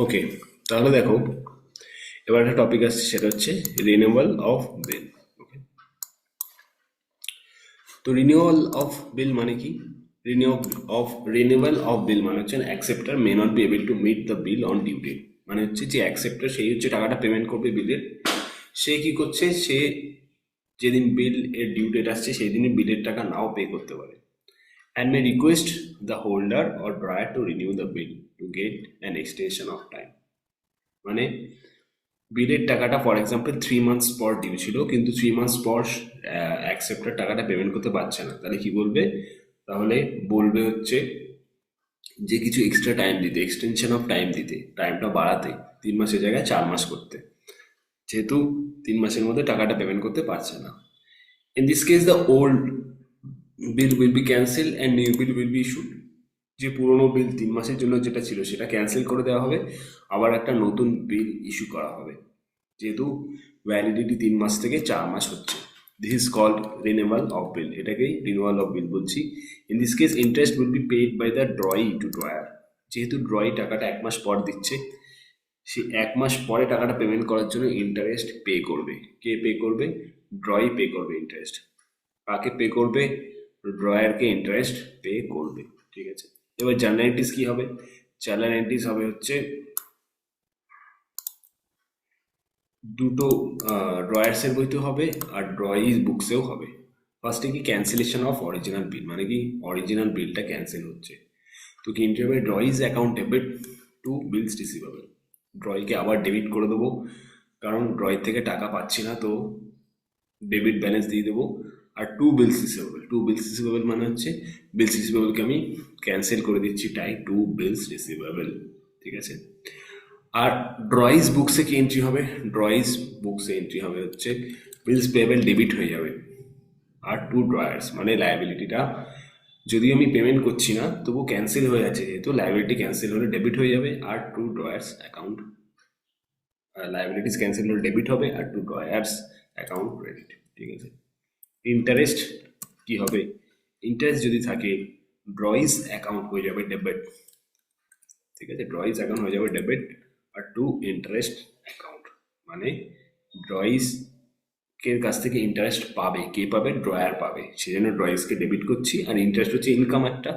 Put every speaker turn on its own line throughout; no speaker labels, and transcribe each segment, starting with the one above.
ওকে, তাহলে দেখো, এবার একটা টপিক আসছে, সেটা হচ্ছে রিনিউয়াল অফ বিল। ওকে, তো রিনিউয়াল অফ বিল মানে কি? রিনিউয়াল অফ বিল মানে হচ্ছে acceptor may not be able to meet the bill on due date. মানে হচ্ছে যে অ্যাকসেপ্টার, সেই হচ্ছে টাকাটা পেমেন্ট করবে বিলের, সে কি করছে, সে যেদিন বিল এর ডিউ ডেট আসছে সেই দিনই বিলের টাকা নাও পে করতে পারে, and may request the holder or buyer to renew the bill to get an extension of time। মানে বিলের টাকাটা ফর এক্সাম্পল 3 মান্থস পর ডিউ ছিল, কিন্তু 3 মান্থস পর অ্যাকসেপ্টার টাকাটা পেমেন্ট করতে পারছে না, তাহলে কি বলবে? তাহলে বলবে হচ্ছে যে কিছু এক্সট্রা টাইম দিতে, এক্সটেনশন অফ টাইম দিতে, টাইমটা বাড়াতে, 3 মাসের জায়গায় 4 মাস করতে, যেহেতু 3 মাসের মধ্যে টাকাটা পেমেন্ট করতে পারছে না। In this case the old bill will be cancel and new bill will be issued. যে পুরোনো বিল 3 মাসের জন্য যেটা ছিল সেটা ক্যান্সেল করে দেওয়া হবে, আবার একটা নতুন বিল ইস্যু করা হবে, যেহেতু ভ্যালিডিটি 3 মাস থেকে 4 মাস হচ্ছে। This is called renewal of bill, এটাকেই রিনিউয়াল অফ বিল বলছি। In this case interest will be paid by the drawee to drawer. যেহেতু ড্রয়ি টাকাটা 1 মাস পর দিচ্ছে, সে 1 মাস পরে টাকাটা পেমেন্ট করার জন্য ইন্টারেস্ট পে করবে। কে পে করবে? ড্রয়ি পে করবে ইন্টারেস্ট। কাকে পে করবে? ড্রয়ারকে ইন্টারেস্ট পে করবে। ঠিক আছে, এবার জার্নাল এন্ট্রিজ কি হবে? জার্নাল এন্ট্রিজ হবে হচ্ছে দুটো, ড্রয়ার্সের বইতে হবে আর ড্রয়িজ বুকসেও হবে। ফার্স্টে কি ক্যান্সেলেশন অফ অরিজিনাল বিল, মানে কি অরিজিনাল বিলটা ক্যান্সেল হচ্ছে, তো কি এন্ট্রি হবে? Drawee's account debit to bills receivable. ড্রয়কে আবার ডেবিট করে দেবো, কারণ ড্রয় থেকে টাকা পাচ্ছি না, তো ডেবিট ব্যালেন্স দিয়ে দেবো। আর two bills receivable, two bills receivable মানে হচ্ছে বিলস রিসিভেবলকে আমি ক্যান্সেল করে দিচ্ছি, টাই টু বিলস রিসিভেবল। ঠিক আছে, আর ড্রয়িজ বুকসে কি এন্ট্রি হবে? ড্রয়িজ বুকসে এন্ট্রি হবে হচ্ছে বিলস পেয়েবল ডেবিট হয়ে যাবে। আর টু ড্রয়ার্স মানে লায়াবিলিটিটা, যদিও আমি পেমেন্ট করছি না তবু ক্যান্সেল হয়ে যাচ্ছে, যেহেতু লায়াবিলিটি ক্যান্সেল হলে ডেবিট হয়ে যাবে। আর to drawer's account, liabilities cancel হলে ডেবিট হবে, আর টু ড্রয়ার্স অ্যাকাউন্ট ক্রেডিট। ঠিক আছে, ইন্টারেস্ট কি হবে? ইন্টারেস্ট যদি থাকে, ড্রয়িজ অ্যাকাউন্ট হয়ে যাবে ডেবিট। ঠিক আছে, ড্রয়িজ অ্যাকাউন্ট হয়ে যাবে ডেবিট, আর টু ইন্টারেস্ট অ্যাকাউন্ট মানে ড্রয়িজ এর কাছ থেকে ইন্টারেস্ট পাবে, কে পাবে? ড্রয়ার পাবে, সেজন্য ড্রয়িজকে ডেবিট করছি। আর ইন্টারেস্ট হচ্ছে ইনকাম একটা,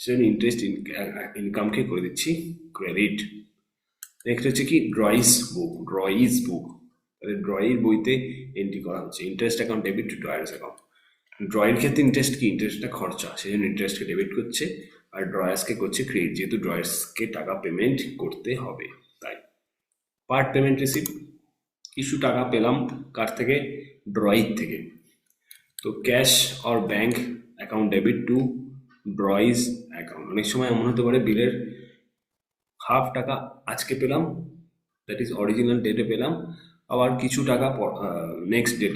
সেজন্য ইন্টারেস্ট ইনকামকে করে দিচ্ছি ক্রেডিট। নেক্সট হচ্ছে কি ড্রয়িজ বুক, ড্রয়িজ বুক, তাহলে ড্রয়ের বইতে এন্ট্রি করা হচ্ছে interest account debit to drawer's account. ড্রয়ের ক্ষেত্রে ইন্টারেস্ট কি? ইন্টারেস্টটা খরচা, সেই জন্য ইন্টারেস্টকে ডেবিট করছে, আর ড্রয়ার্সকে করছে ক্রেডিট, যেহেতু ড্রয়ার্সকে টাকা পেমেন্ট করতে হবে তাই। পার্ট পেমেন্ট রিসিপ্ট, কিছু টাকা পেলাম কার থেকে? ড্রয়ির থেকে। তো cash or bank account debit to drawee's account. অনেক সময় এমন হতে পারে বিলের হাফ টাকা আজকে পেলাম, দ্যাট ইজ অরিজিনাল ডেটে পেলাম, আবার কিছু টাকা নেক্সট ডেট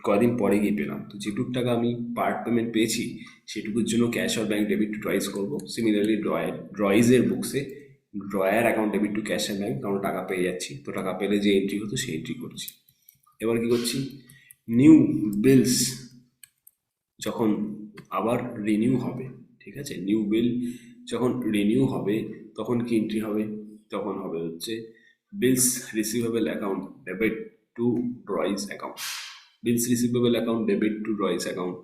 কদিন পরে গিয়ে পেলাম, তো যেটুকু টাকা আমি পার্ট পেমেন্ট পেয়েছি সেটুকুর জন্য ক্যাশ আর ব্যাংক ডেবিট টু ড্রয়িজ করবো। সিমিলারলি ড্রয়িজের বুকসে drawer account debit to cash and bank, কারণ টাকা পেয়ে যাচ্ছি, তো টাকা পেলে যে এন্ট্রি হতো সেই এন্ট্রি করছি। এবার কি করছি? নিউ বিলস যখন আবার রিনিউ হবে, ঠিক আছে, নিউ বিল যখন রিনিউ হবে তখন কি এন্ট্রি হবে? তখন হবে হচ্ছে bills receivable account debit to drawee's account. Bills receivable account debit to drawee's account,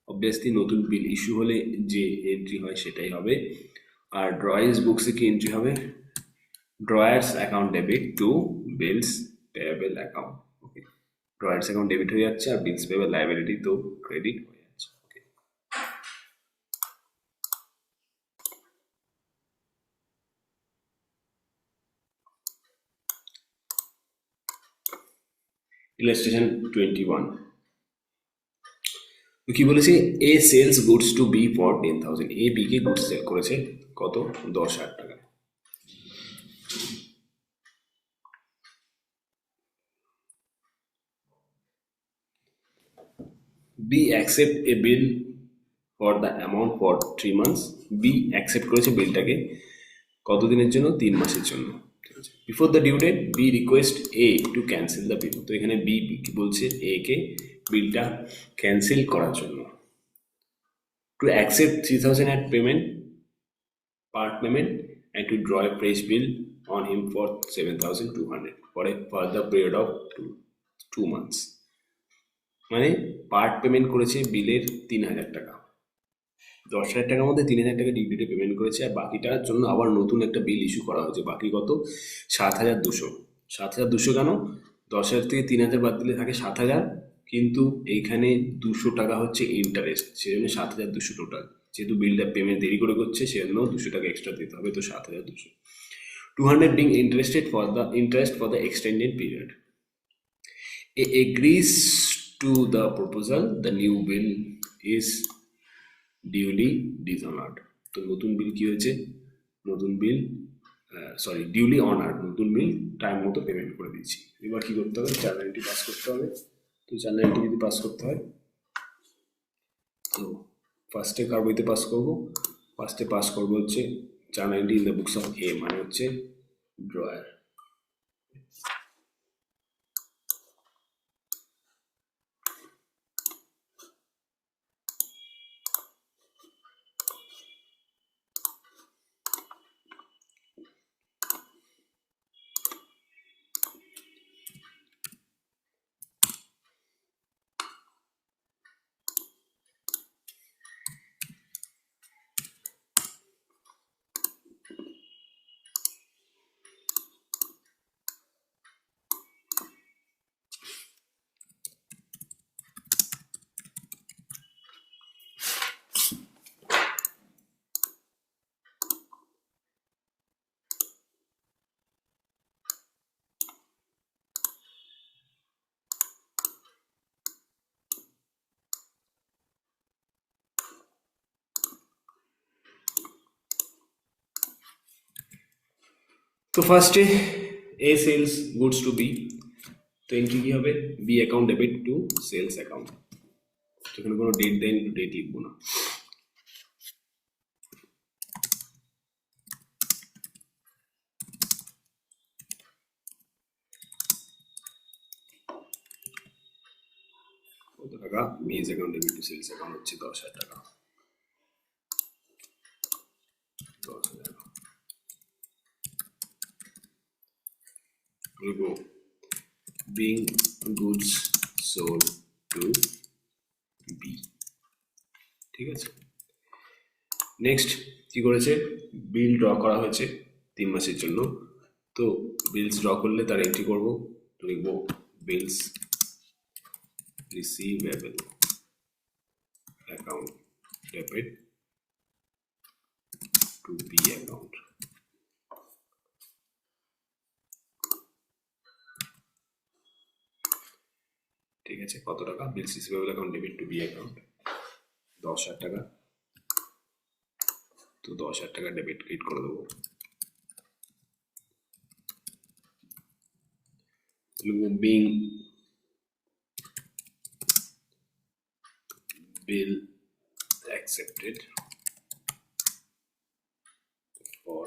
obviously নতুন বিল ইস্যু হলে যে এন্ট্রি হয় সেটাই হবে। আর ড্রয়িজ বুকসে কি এন্ট্রি হবে? Drawer's account debit to bills payable account. Okay, drawer's account debit হয়ে যাচ্ছে, আর বিলস পেয়েবল লাইবিলিটি তো ক্রেডিট হয়ে যাচ্ছে। Okay, illustration 21। তো কি বলেছে? A sales goods to B for 10,000। A B কে গুডস সেল করেছে কত? 10,000 টাকা। B accept a bill for the amount for 3 months. B accept করেছে বিলটাকে কতদিনের জন্য? 3 মাসের জন্য। ঠিক আছে, before the due date B request A to cancel the bill. তো এখানে বি কি বলছে? এ কে বিলটা ক্যান্সেল করার জন্য। To accept 3,000 at payment, part payment, and to draw a fresh bill on him for 7,200 for a further period of 2 months. মানে part payment করেছে বিলের 3,000 টাকা, 10,000 টাকার মধ্যে 3,000 টাকা ডিউটিতে পেমেন্ট করেছে, আর বাকিটার জন্য আবার নতুন একটা বিল ইস্যু করা হয়েছে। বাকি কত? 7,200। 7,200 কেন? 10,000 থেকে 3,000 বাদ দিলে থাকে 7,000, কিন্তু এইখানে 200 টাকা হচ্ছে ইন্টারেস্ট, সেজন্য 7,200 টোটাল। যেহেতু বিলটা পেমেন্ট দেরি করে করছে সেজন্য 200 টাকা এক্সট্রা দিতে হবে, তো 7,200। 200 being interested for the interest for the extended period. A agrees to the proposal, the new bill is duly dishonoured. তো নতুন বিল কি হয়েছে? নতুন বিল, সরি, ডিউলি অনার্ড, নতুন বিল টাইম মতো পেমেন্ট করে দিচ্ছি। এবার কি করতে হবে? 490 পাস করতে হবে। তো 490 যদি পাস করতে হয়, তো ফার্স্টে কার বইতে পাস করবো? ফার্স্টে পাস করবো হচ্ছে 490 in the books of A, মানে হচ্ছে ড্রয়ার। তো ফার্স্টে A sales goods to B, তো এন্ট্রি কি হবে? B account debit to sales account. সেখানে কোনো ডেট দেন, ডেট লিখবো না। কত টাকা? মেজ account debit to sales account হচ্ছে 10,000 টাকা। 10,000 লিখবো being goods sold to B. ঠিক আছে, নেক্সট কি করেছে? বিল ড্র করা হয়েছে 3 মাসের জন্য। তো বিলস ড্র করলে তার এন্ট্রি করবো, তো লিখবো bills receivable account debit to B account. ঠিক আছে, কত টাকা? Bills receivable account debit to B account 10,000 টাকা। তো 10,000 টাকা ডেবিট ক্রেডিট করে দেবো। Being bill accepted for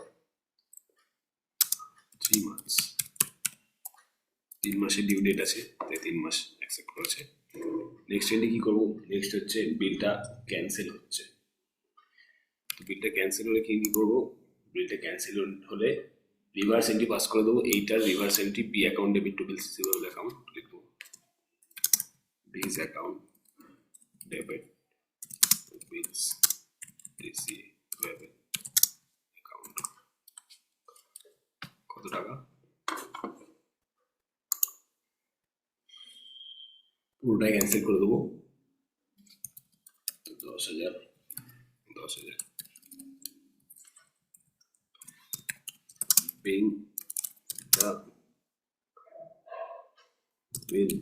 3 months। 3 মাসের ডিউ ডেট আছে, তাই 3 মাস অ্যাকসেপ্ট করেছে। নেক্সট এন্ট্রি কি করবো? নেক্সট হচ্ছে বিলটা ক্যান্সেল হচ্ছে। তো বিলটা ক্যান্সেল হলে কি করবো? বিলটা ক্যান্সেল হলে রিভার্স এন্ট্রি পাস করে দেবো। এইটার reverse entry B account debit to bills receivable account লিখবো bills account debit bills receivable account. কত টাকা? পুরোটাই ক্যান্সেল করে দেবো। 10,000, 10,000 being the bill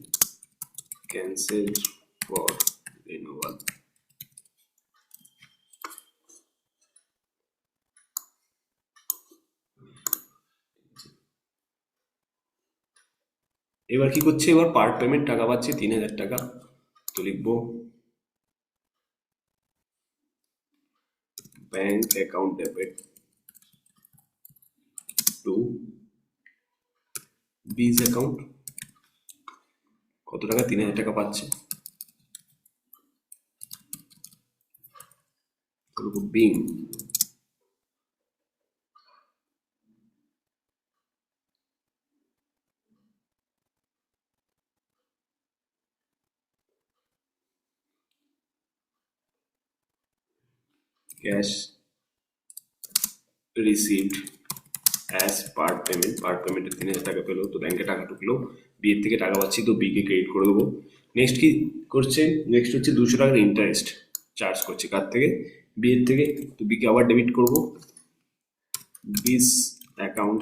cancelled for renewal। এবার কি করছে? এবার পার্ট পেমেন্ট টাকা পাচ্ছে 3,000 টাকা। তো লিখবো bank account debit to B's account. কত টাকা? 3,000 টাকা পাচ্ছে। Being cash received as part payment, part পেমেন্টের 3,000 টাকা পেলো, তো ব্যাংকে টাকা ঢুকলো, বি এর থেকে টাকা পাচ্ছি, তো বি কে ক্রেডিট করে দেবো। নেক্সট কি করছে, নেক্সট হচ্ছে 200 টাকার ইন্টারেস্ট চার্জ করছে কার থেকে, বি এর থেকে, তো বি কে আবার ডেবিট করবো, বিস account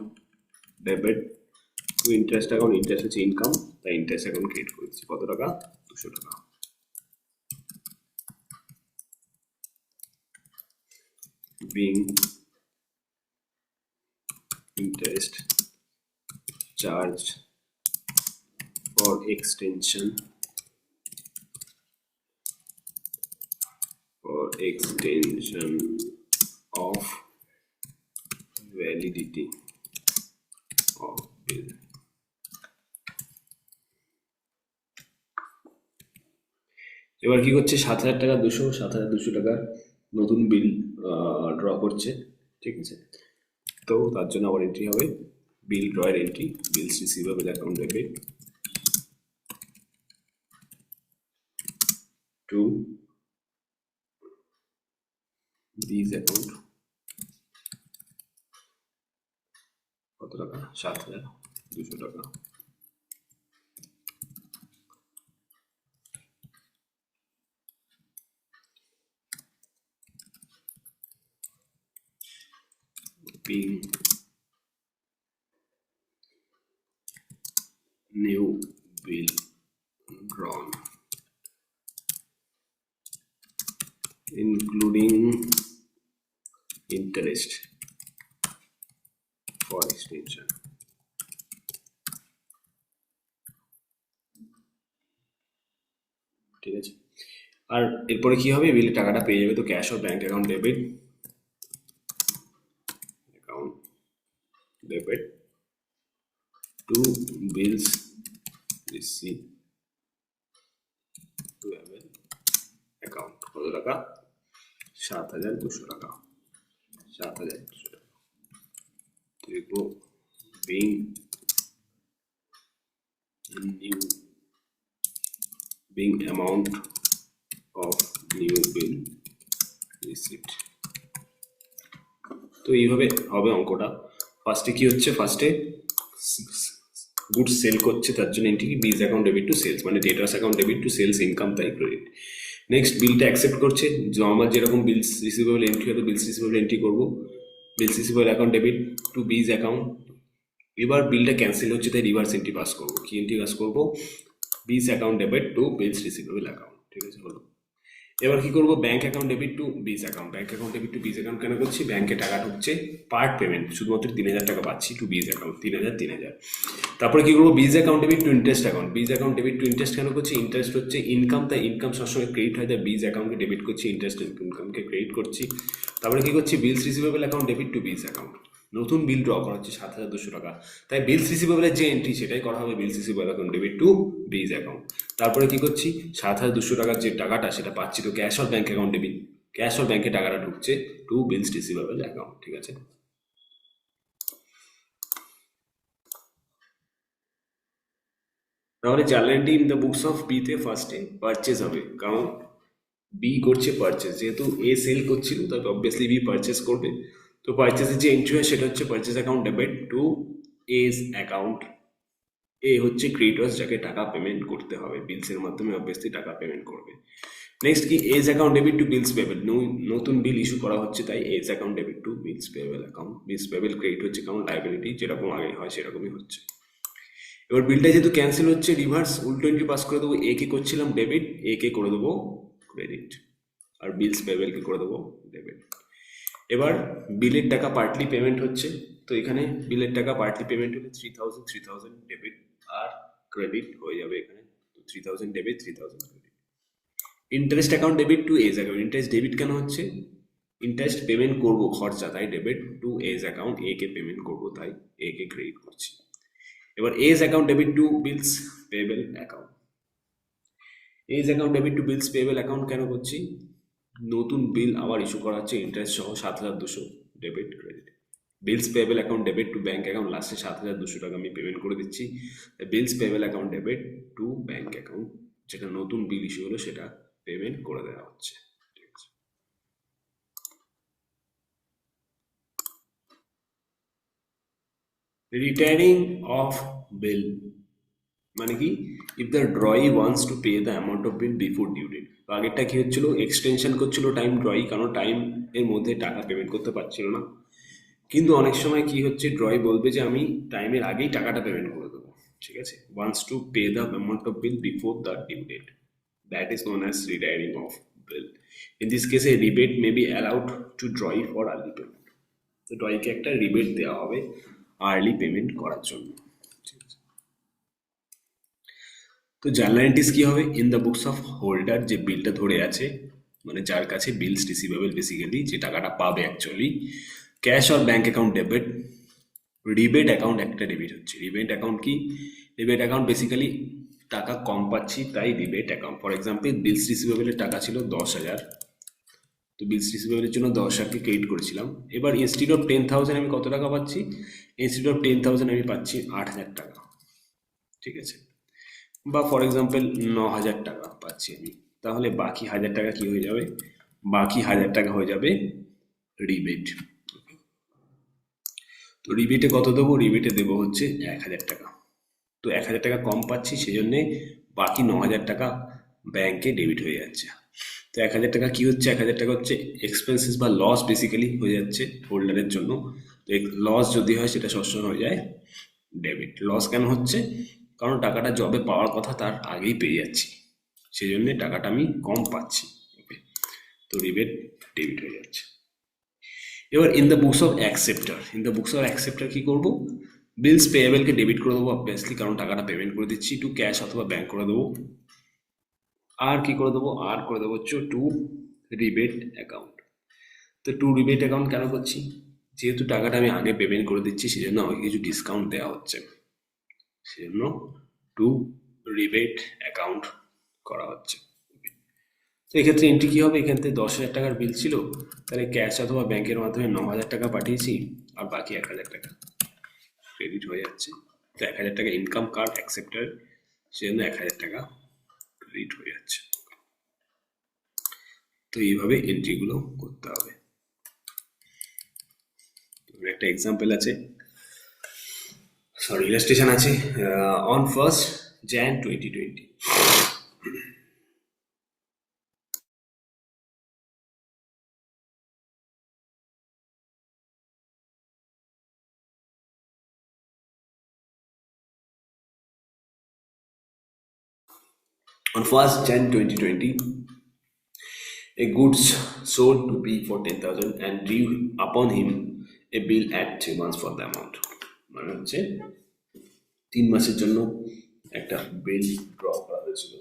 debit two interest account, interest হচ্ছে ইনকাম, তাই ইন্টারেস্ট অ্যাকাউন্ট ক্রিয়েট করে দিচ্ছি, কত টাকা, 200 টাকা। Being interest charge for extension of validity of bill। এবার কি করছে, 7,200 টাকা নতুন বিল ড্র করছে, ঠিক আছে। তো তার জন্য আবার এন্ট্রি হবে, বিল ড্রয়ের entry, bills receivable account debit to this account, কত টাকা, 7,200 টাকা। being new bill drawn including interest for extension। ঠিক আছে, আর এরপরে কি হবে, বিলের টাকাটা পেয়ে যাবে, তো cash or bank account debit to bills receivable account, কত টাকা, 7,200 টাকা, 7,200 টাকা। দেখবো being new being amount of new bill received। তো এইভাবে হবে অঙ্কটা। ফার্স্টে কি হচ্ছে, ফার্স্টে গুডস সেল করছে, তার জন্য এন্ট্রি বিজ অ্যাকাউন্ট ডেবিট টু সেলস, মানে debtors account debit to sales income, তাই ক্রেডিট। নেক্সট বিলটা অ্যাকসেপ্ট করছে, নর্মাল যেরকম বিলস রিসিভেবল এন্ট্রি হবে, বিলস রিসিভেবল এন্ট্রি করবো, bills receivable account debit to B's account. এবার বিলটা ক্যান্সেল হচ্ছে, তাই রিভার্স এন্ট্রি পাস করবো, কি এন্ট্রি পাস করবো, B's account debit to bills receivable account, ঠিক আছে, হলো। এবার কি করবো, bank account debit to B's account, bank account debit to B's account কেন করছি, ব্যাংকে টাকা ঢুকছে, পার্ট পেমেন্ট শুধুমাত্র 3,000 টাকা পাচ্ছি টু বিজ অ্যাকাউন্ট, 3,000। তারপরে কি করবো, B's account debit two interest account, বিজ অ্যাকাউন্ট ডেবিট টু ইন্টারেস্ট কেন করছি, ইন্টারেস্ট হচ্ছে ইনকাম, তাই ইনকাম সবসময় ক্রেডিট হয়, তাই বিজ অ্যাকাউন্টকে ডেবিট করছি, ইন্টারেস্ট ইনকামকে ক্রেডিট করছি। তারপরে কি করছি, বিলস receivable account debit to B's account, নতুন বিল ড্র করা হচ্ছে 7,200 টাকা, তাই বিলস রিসিভেবলের যে এন্ট্রি সেটাই করা হবে, bills receivable account debit to B's account. তারপরে কি করছি, 7,200 টাকার যে টাকাটা সেটা পাচ্ছি, তো cash or bank account debit, cash or ব্যাংকে টাকাটা ঢুকছে টু বিলস রিসিভেবল অ্যাকাউন্ট, ঠিক আছে। তাহলে জার্নালটি in the books of B তে ফার্স্টে পারচেজ হবে, কারণ বি করছে পারচেজ, যেহেতু এ সেল করছিল তবে অবভিয়াসলি বি পারচেজ করবে, তো পারচেজের যে এন্ট্রি হয় সেটা হচ্ছে purchase account debit to A's account, A হচ্ছে ক্রেডিটর্স যাকে টাকা পেমেন্ট করতে হবে, বিলসের মাধ্যমে অবভিয়াসলি টাকা পেমেন্ট করবে। নেক্সট কি, A's account debit to bills payable, নতুন বিল ইস্যু করা হচ্ছে, তাই A's account debit to bills payable account, bills payable credit হচ্ছে কারণ লাইবিলিটি যেরকম আগে হয় সেরকমই হচ্ছে। এবার বিলটা যেহেতু ক্যান্সেল হচ্ছে, রিভার্স উল্টো এন্ট্রি পাস করে দেবো, এ কে করছিলাম ডেবিট, এ কে করে দেবো ক্রেডিট, আর বিলস পেবেল কে করে দেবো ডেবিট। এবার বিলের টাকা পার্টলি পেমেন্ট হচ্ছে, তো এখানে বিলের টাকা পার্টলি পেমেন্ট হলে 3,000 ডেবিট আর ক্রেডিট হয়ে যাবে এখানে, তো 3,000 debit 3,000 credit. Interest account debit to A's account, interest debit কেন হচ্ছে, ইন্টারেস্ট পেমেন্ট করবো খরচা, তাই debit to A's account, A কে পেমেন্ট করবো তাই এ কে ক্রেডিট করছি। এবার A's account debit to bills payable account, A's account debit to bills payable account কেন করছি, নতুন বিল আবার ইস্যু করা হচ্ছে ইন্টারেস্ট সহ 7,200 debit credit. Bills payable account debit to bank account, লাস্টে 7,200 টাকা আমি পেমেন্ট করে দিচ্ছি, bills payable account debit to bank account, যেটা নতুন বিল ইস্যু হলো সেটা পেমেন্ট করে দেওয়া হচ্ছে, ঠিক আছে। রিটায়ারিং অফ বিল মানে কি, if the drawee wants to pay the amount of bill before due date. আগেরটা কি হচ্ছিল, এক্সটেনশন করছিল টাইম ড্রয়ি, কারণ টাইম এর মধ্যে টাকা পেমেন্ট করতে পারছিল না। কিন্তু অনেক সময় কি হচ্ছে, ড্রয়ি বলবে যে আমি টাইমের আগেই টাকাটা পেমেন্ট করে দেবো। ঠিক আছে, wants to pay the amount of bill before the due date, that is known as retiring of bill. In this কেসে rebate may be allowed to drawee for early payment. তো ড্রয়িকে একটা রিবেট দেওয়া হবে আর্লি পেমেন্ট করার জন্য। ঠিক আছে। তো জার্নাল এন্ট্রিজ কি হবে, in the books of holder, যে বিলটা ধরে আছে, মানে যার কাছে বিলস রিসিভেবল, বেসিক্যালি যে টাকাটা পাবে actually, cash or bank account debit. Rebate account একটা ডেবিট হচ্ছে। রিবেট অ্যাকাউন্ট কি, রিবেট অ্যাকাউন্ট বেসিক্যালি টাকা কম পাচ্ছি তাই রিবেট অ্যাকাউন্ট। ফর এক্সাম্পল, বিলস রিসিভেবলের টাকা ছিল 10,000, তো বিলস রিসিভেবলের জন্য 10,000কে ক্রেডিট করেছিলাম। এবার ইনস্টিড অফ 10,000 আমি কত টাকা পাচ্ছি, ইনস্টিড অফ 10,000 আমি পাচ্ছি 8,000 টাকা। ঠিক আছে, বা ফর এক্সাম্পল 9,000 টাকা পাচ্ছি আমি। তাহলে বাকি 1,000 টাকা কি হয়ে যাবে, বাকি 1,000 টাকা হয়ে যাবে রিবেট। তো রিবেটে কত দেবো, রিবেটে দেবো হচ্ছে 1,000 টাকা। তো 1,000 টাকা কম পাচ্ছি, সেই জন্যে বাকি 9,000 টাকা ব্যাংকে ডেবিট হয়ে যাচ্ছে। তো 1,000 টাকা কি হচ্ছে, 1,000 টাকা হচ্ছে এক্সপেন্সেস বা লস বেসিক্যালি হয়ে যাচ্ছে হোল্ডারের জন্য। তো লস যদি হয় সেটা সবসময় হয়ে যায় ডেবিট। লস কেন হচ্ছে, কারণ টাকাটা যবে পাওয়ার কথা তার আগেই পেয়ে যাচ্ছি, সেই জন্যে টাকাটা আমি কম পাচ্ছি। ওকে, তো রিবেট ডেবিট হয়ে যাচ্ছে। এবার in the books of acceptor, in the books of acceptor কি করব, বিলস পেয়েবলকে ডেবিট করে দেবো অবভিয়াসলি, কারণ টাকাটা পেমেন্ট করে দিচ্ছি, টু ক্যাশ অথবা ব্যাংক করে দেবো। আর কি করে দেবো, আর করে দেবো হচ্ছে টু রিবেট অ্যাকাউন্ট। তো টু রিবেট অ্যাকাউন্ট কেন করছি, যেহেতু টাকাটা আমি আগে পেমেন্ট করে দিচ্ছি, সেই জন্য আমাকে কিছু ডিসকাউন্ট দেওয়া হচ্ছে, সেই জন্য টু রিবেট অ্যাকাউন্ট করা হচ্ছে। তো এক্ষেত্রে এন্ট্রি কী হবে, এখান থেকে 10,000 টাকার বিল ছিল, তাহলে ক্যাশ অথবা ব্যাংকের মাধ্যমে 9,000 টাকা পাঠিয়েছি, আর বাকি 1,000 টাকা ক্রেডিট হয়ে যাচ্ছে। তো 1,000 টাকা ইনকাম কার্ড অ্যাকসেপ্টার, সেজন্য 1,000 টাকা ক্রেডিট হয়ে যাচ্ছে। তো এইভাবে এন্ট্রিগুলো করতে হবে। একটা এক্সাম্পল আছে, সরি ইলাস্ট্রেশন আছে। On 1st Jan 2020, on 1st Jan 2020, a goods sold to B for 10,000 and due upon him a bill at 3 months for the amount। মানে হচ্ছে 3 মাসের জন্য একটা বিল ড্র করা হয়েছিল।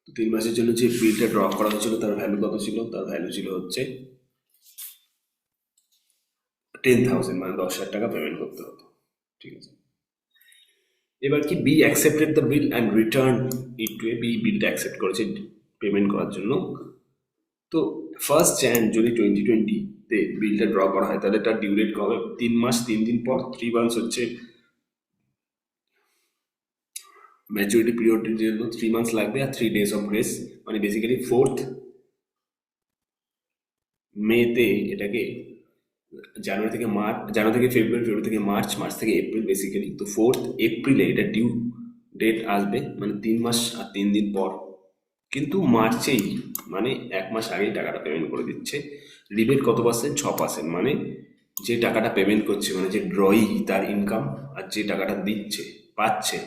তো 3 মাসের জন্য যে বিলটা ড্র করা হয়েছিল তার ভ্যালু কত ছিল, তার ভ্যালু ছিল হচ্ছে 10,000, মানে 10,000 টাকা পেমেন্ট করতে হতো। ঠিক আছে, এবার কি B accepted the bill and return it to A, B বিলটা অ্যাকসেপ্ট করেছে পেমেন্ট করার জন্য। তো 1st Jan যদি 2020-তে বিলটা ড্র করা হয়, তাহলে তার ডিউ ডেট কবে, 3 মাস 3 দিন পর। 3 মান্থস হচ্ছে ম্যাচুরিটি পিরিয়ডের জন্য 3 মান্থস লাগবে, আর 3 days অফ গ্রেস, মানে বেসিক্যালি 4th May-তে এটাকে, জানুয়ারি থেকে মার্চ, জানুয়ারি থেকে ফেব্রুয়ারি, ফেব্রুয়ারি থেকে মার্চ, মার্চ থেকে এপ্রিল বেসিক্যালি। তো 4th April-এ এটা ডিউ ডেট আসবে, মানে 3 মাস আর 3 দিন পর। কিন্তু মার্চেই, মানে 1 মাস আগেই টাকাটা পেমেন্ট করে দিচ্ছে। রিবেট কত পার্সেন্ট, 6%। মানে যে টাকাটা পেমেন্ট করছে, মানে যে ড্রয়ি তার ইনকাম, আর যে টাকাটা দিচ্ছে পাচ্ছে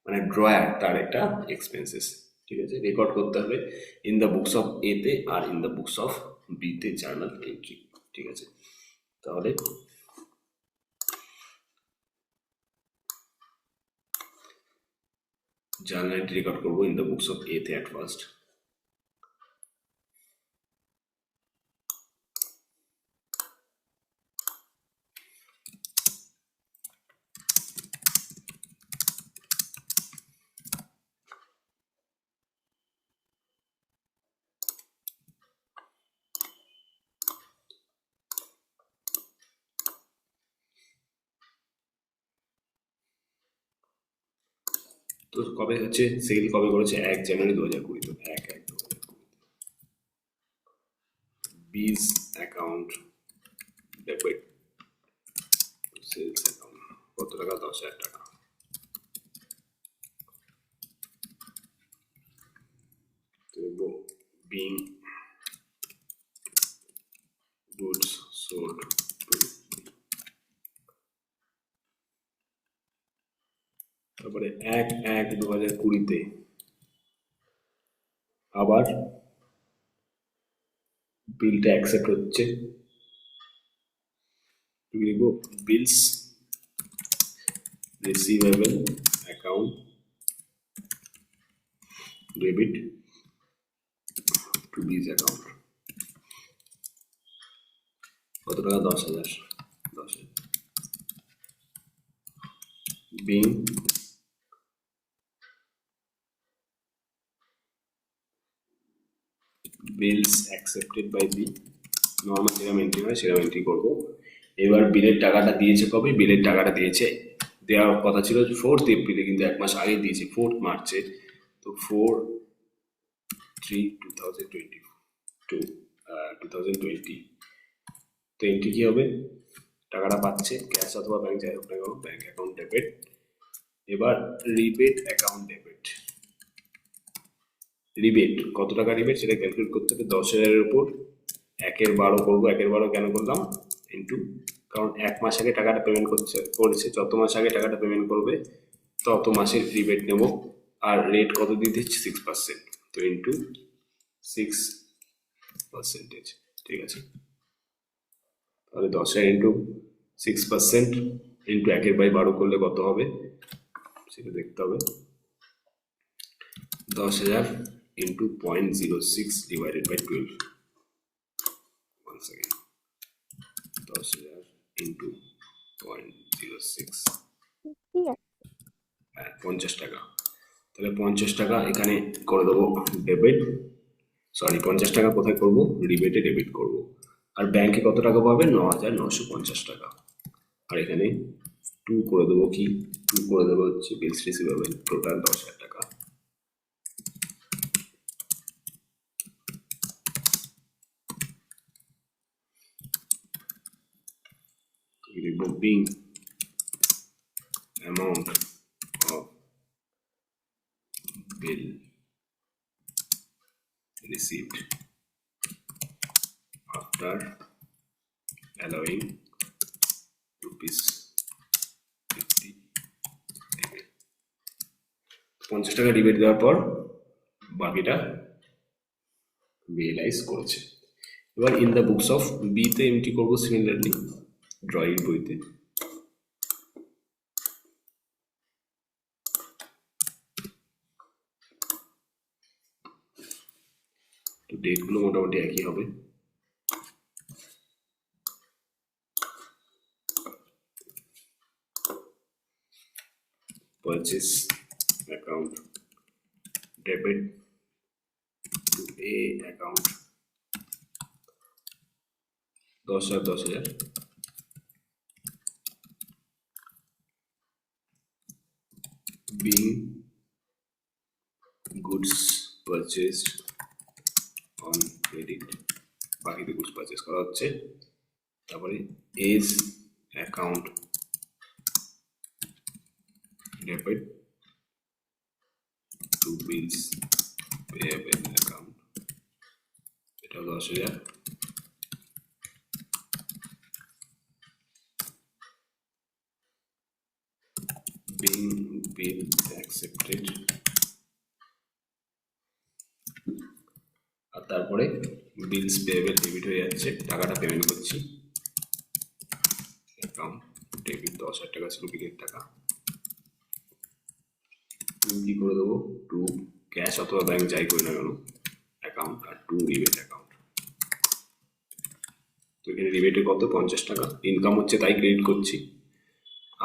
মানে ড্রয়ার, তার একটা এক্সপেন্সেস। ঠিক আছে, রেকর্ড করতে হবে ইন দ্য বুকস অফ এতে আর ইন দ্য বুকস অফ বিতে জার্নাল এন্ট্রি। ঠিক আছে, তাহলে জার্নাল এন্ট্রি রেকর্ড করবো ইন দ্য বুকস অফ এতে অ্যাট ফার্স্ট। তো কবে হচ্ছে সেল, কবে করেছে, 1 জানুয়ারি 2020। তো 1/1/2020 বিজ অ্যাকাউন্ট ডেবিট সেলস অ্যাকাউন্ট। কত টাকা? 10,000 টাকা। দেখবো বিং গুডস সোল্ড টু, তারপরে 1/1/2020 আবার বিলটা অ্যাকসেপ্ট হচ্ছে। লিখবো bills receivable account debit to this account. কত টাকা? 10,000। 10,000 being bills accepted by the, normal যেরকম এন্ট্রি হয় সেরকম এন্ট্রি করবো। এবার বিলের টাকাটা দিয়েছে কবে? বিলের টাকাটা দিয়েছে, দেওয়ার কথা ছিল 4th এপ্রিলে, কিন্তু 1 মাস আগে দিয়েছে 4th মার্চে। তো 4/3/2022 তো এন্ট্রি কি হবে? টাকাটা পাচ্ছে ক্যাশ অথবা ব্যাংক, যাই হোক না কেন, ব্যাংক অ্যাকাউন্ট ডেবিট। এবার রিবেট অ্যাকাউন্ট ডেবিট। রিবেট কত টাকা রিবেট সেটা ক্যালকুলেট করতে হবে। 10,000-এর উপর 1/12 করবো। 1/12 কেন করলাম? ইন্টু, কারণ 1 মাস আগে টাকাটা পেমেন্ট করেছে, যত মাস আগে টাকাটা পেমেন্ট করবে তত মাসের রিবেট নেব। আর রেট কত দিয়ে দিচ্ছি? 6%। তো ইন্টু 6%। ঠিক আছে, তাহলে 10,000 ইন্টু 6% ইন্টু 1/12 করলে কত হবে সেটা দেখতে হবে। 10,000 into 0.06 divided by 12। One second, 10,000 into 0.06, হ্যাঁ 50 টাকা। তাহলে 50 টাকা এখানে করে দেবো ডেবিট, সরি 50 টাকা কোথায় করব? রিবেটে ডেবিট করব। আর ব্যাংকে কত টাকা পাবে? 9,950 টাকা। আর এখানে 2 করে দেবো, কি 2 করে দেবো হচ্ছে বিলস রিসিভেবল, টোটাল 10,000 টাকা। লিখবো being amount of bill received after allowing rupees 50 rebate। 50 টাকা রিবেট দেওয়ার পর বাকিটা রিয়েলাইজ করেছে। এবার ইন দ্য বুকস অফ বিতে এন্ট্রি করবো সিমিলারলি, ড্রয়িং বইতে। তো ডেটগুলো মোটামুটি একই হবে। Purchase account debit to A account 10,000 10,000 being goods purchased on credit, বাকিতে গুডস পারচেস করা হচ্ছে। তারপরে A's account debit to bills payable account, এটা 10,000। being bill accepted, আর তারপরে বিলস পেয়েবল ডেবিট হয়ে যাচ্ছে, টাকাটা পেমেন্ট করছি। অ্যাকাউন্ট ডেবিট 10,000 টাকা ছিল বিলের টাকা। কি করে দেবো? টু ক্যাশ অথবা ব্যাংক যাই করি না কেন অ্যাকাউন্ট, আর টু রিবেট অ্যাকাউন্ট। তো এখানে রিবেটে কত? 50 টাকা ইনকাম হচ্ছে তাই ক্রেডিট করছি।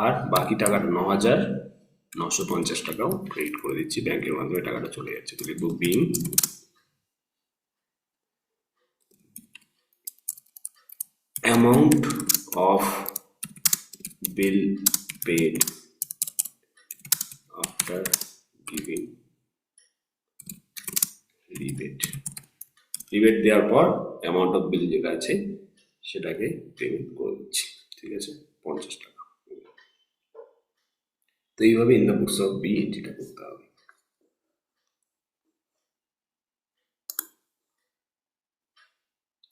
আর বাকি টাকাটা 9,950 টাকাও ক্রেডিট করে দিচ্ছি, ব্যাংকের মাধ্যমে টাকাটা চলে যাচ্ছে। তো লিখবো being amount of bill paid after giving rebate. Rebate দেওয়ার পর অ্যামাউন্ট অফ বিল যেটা আছে সেটাকে পেমেন্ট করে দিচ্ছি। ঠিক আছে, 50 টাকা। তো এইভাবে in the books of B এন্ট্রিটা করতে হবে।